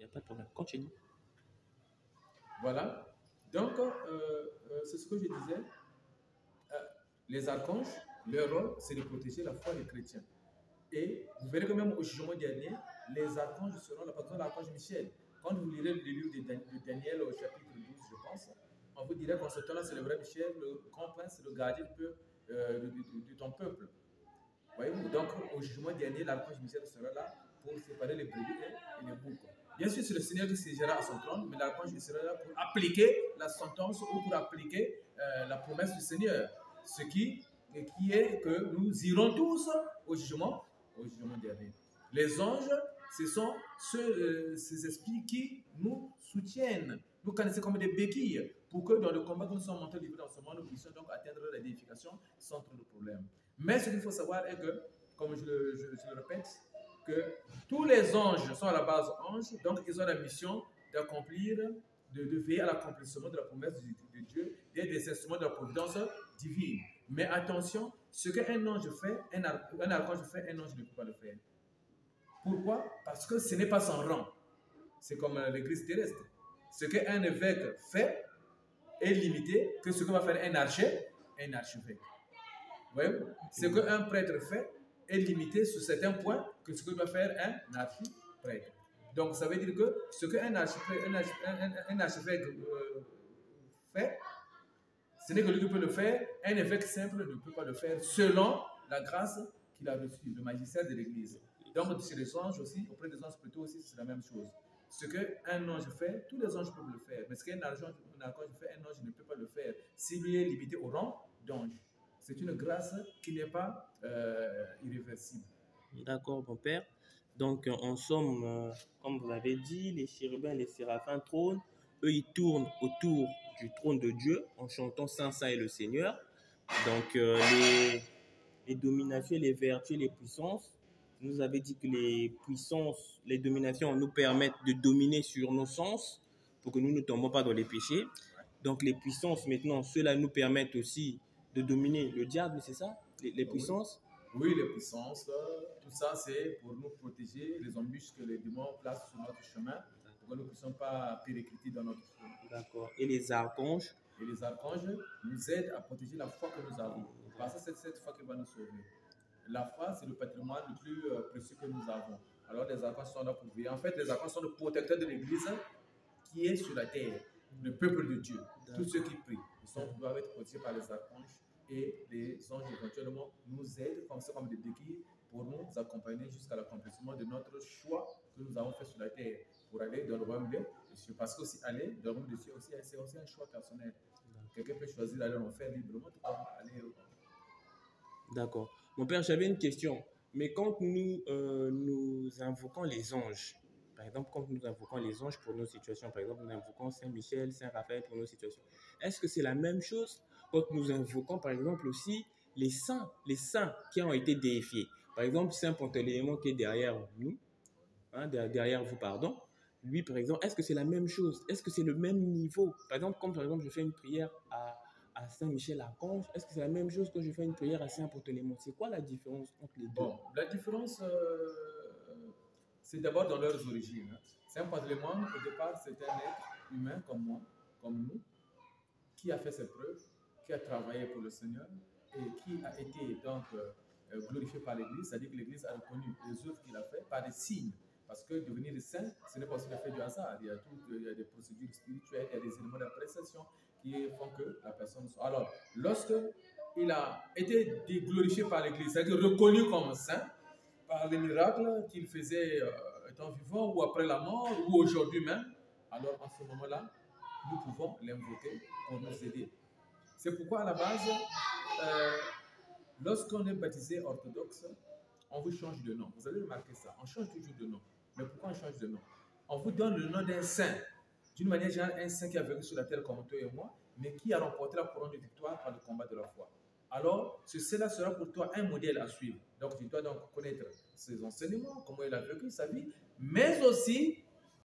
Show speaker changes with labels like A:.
A: n'y a pas de problème. Continue.
B: Voilà. Donc, c'est ce que je disais. Les archanges, leur rôle, c'est de protéger la foi des chrétiens. Et vous verrez que même au jugement dernier, les archanges seront là. Par exemple, l'archange Michel. Quand vous lirez le livre de Daniel au chapitre 12, je pense, on vous dirait qu'en ce temps-là, c'est le vrai Michel, le grand prince, le gardien de ton peuple. Voyez-vous? Donc, au jugement dernier, l'archange Michel sera là pour séparer les brebis et les boucs. Bien sûr, c'est le Seigneur qui siégera à son trône, mais l'archange sera là pour appliquer la sentence ou pour appliquer la promesse du Seigneur. Ce qui est que nous irons tous au jugement dernier. Les anges, ce sont ces esprits qui nous soutiennent, nous connaissons comme des béquilles, pour que dans le combat que nous sommes montés livrés dans ce monde, nous puissions donc atteindre la déification sans trop de problèmes. Mais ce qu'il faut savoir est que, comme je le répète, que tous les anges sont à la base anges, donc ils ont la mission d'accomplir, de veiller à l'accomplissement de la promesse de Dieu et des instruments de la providence divine. Mais attention, ce qu'un ange fait, un archange fait, un ange ne peut pas le faire. Pourquoi? Parce que ce n'est pas son rang. C'est comme l'église terrestre. Ce qu'un évêque fait est limité que ce que va faire un archevêque. Vous voyez? Ce qu'un prêtre fait est limité sur certains points que ce que doit faire un archiprêtre. Donc ça veut dire que ce qu'un archevêque fait, ce n'est que lui qui peut le faire. Un évêque simple ne peut pas le faire selon la grâce qu'il a reçue, le magistère de l'Église. Donc chez les anges aussi, auprès des anges plutôt aussi, c'est la même chose. Ce qu'un ange fait, tous les anges peuvent le faire. Mais ce qu'un archange fait, un ange ne peut pas le faire s'il est limité au rang d'ange. C'est une grâce qui n'est pas irréversible.
A: D'accord, mon père. Donc, en somme, comme vous l'avez dit, les chérubins et les séraphins trônent. Eux, ils tournent autour du trône de Dieu en chantant Saint, Saint est le Seigneur. Donc, les dominations, les vertus, les puissances, vous nous avez dit que les puissances, les dominations nous permettent de dominer sur nos sens pour que nous ne tombons pas dans les péchés. Donc, les puissances, maintenant, cela nous permettent aussi de dominer le diable, c'est ça? Les puissances?
B: Oui, les puissances, tout ça, c'est pour nous protéger les embûches que les démons placent sur notre chemin, pour que nous ne puissions pas péricliter dans notre chemin.
A: D'accord. Et les archanges?
B: Et les archanges nous aident à protéger la foi que nous avons. Parce que c'est cette foi qui va nous sauver. La foi, c'est le patrimoine le plus précieux que nous avons. Alors, les archanges sont là pour veiller. En fait, les archanges sont le protecteur de l'Église qui est sur la terre, le peuple de Dieu. Tous ceux qui prient, doivent être protégés par les archanges. Et les anges éventuellement nous aident comme des béquilles pour nous accompagner jusqu'à l'accomplissement de notre choix que nous avons fait sur la terre pour aller dans le royaume de Dieu. Parce que aussi aller dans le royaume de Dieu, c'est aussi un choix personnel. Quelqu'un peut choisir d'aller en enfer librement, tout comme aller au...
A: D'accord. Mon père, j'avais une question. Mais quand nous invoquons les anges, par exemple, quand nous invoquons les anges pour nos situations, par exemple, nous invoquons Saint Michel, Saint Raphaël pour nos situations, est-ce que c'est la même chose quand nous invoquons, par exemple, aussi les saints qui ont été déifiés? Par exemple, Saint Pantaleimon qui est derrière nous, derrière vous, pardon. Lui, par exemple, est-ce que c'est la même chose? Est-ce que c'est le même niveau? Par exemple, comme par exemple, je fais une prière à Saint Michel Archange, est-ce que c'est la même chose que je fais une prière à Saint Pantaleimon? C'est quoi la différence entre les deux?
B: Bon, la différence, c'est d'abord dans leurs origines. Saint Pantaleimon, au départ, c'est un être humain comme moi, comme nous, qui a fait ses preuves, qui a travaillé pour le Seigneur et qui a été donc glorifié par l'Église, c'est-à-dire que l'Église a reconnu les œuvres qu'il a fait par des signes. Parce que devenir saint, ce n'est pas aussi l'effet du hasard. Il y a des procédures spirituelles, il y a des éléments d'appréciation qui font que la personne soit. Alors, lorsque il a été glorifié par l'Église, c'est-à-dire reconnu comme saint par les miracles qu'il faisait étant vivant ou après la mort ou aujourd'hui même, alors en ce moment-là, nous pouvons l'invoquer pour nous aider. C'est pourquoi à la base, lorsqu'on est baptisé orthodoxe, on vous change de nom. Vous allez remarquer ça, on change toujours de nom. Mais pourquoi on change de nom? On vous donne le nom d'un saint. D'une manière générale, un saint qui a vécu sur la terre comme toi et moi, mais qui a remporté la couronne de victoire par le combat de la foi. Alors, cela sera pour toi un modèle à suivre. Donc, tu dois donc connaître ses enseignements, comment il a vécu sa vie, mais aussi